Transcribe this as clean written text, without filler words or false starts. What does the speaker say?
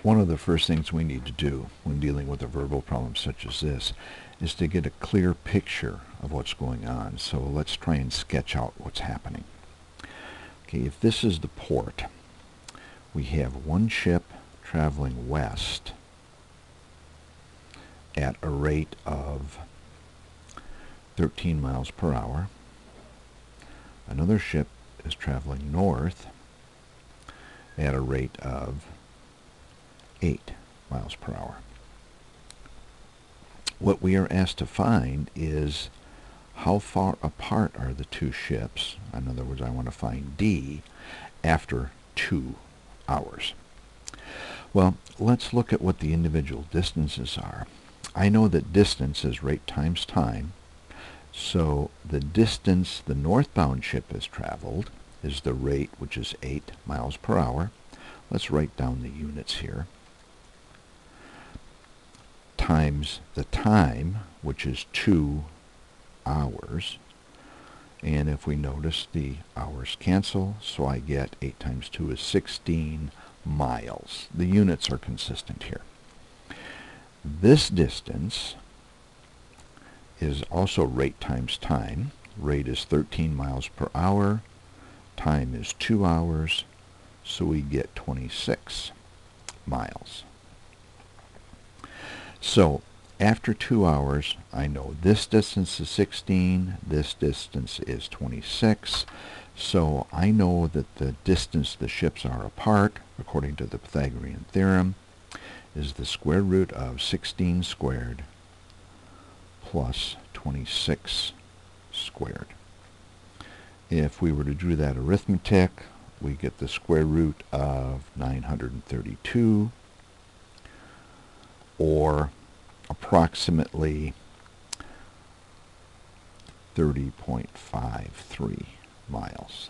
One of the first things we need to do when dealing with a verbal problem such as this is to get a clear picture of what's going on. So let's try and sketch out what's happening. Okay, if this is the port, we have one ship traveling west at a rate of 13 miles per hour. Another ship is traveling north at a rate of 8 miles per hour. What we are asked to find is how far apart are the two ships. In other words, I want to find D after 2 hours. Well, let's look at what the individual distances are. I know that distance is rate times time, so the distance the northbound ship has traveled is the rate, which is 8 miles per hour. Let's write down the units here. Times the time, which is 2 hours. And if we notice, the hours cancel, so I get 8 times 2 is 16 miles. The units are consistent here. This distance is also rate times time. Rate is 13 miles per hour. Time is 2 hours, so we get 26 miles. So after 2 hours, I know this distance is 16, this distance is 26, so I know that the distance the ships are apart, according to the Pythagorean theorem, is the square root of 16 squared plus 26 squared. If we were to do that arithmetic, we get the square root of 932, or approximately 30.53 miles.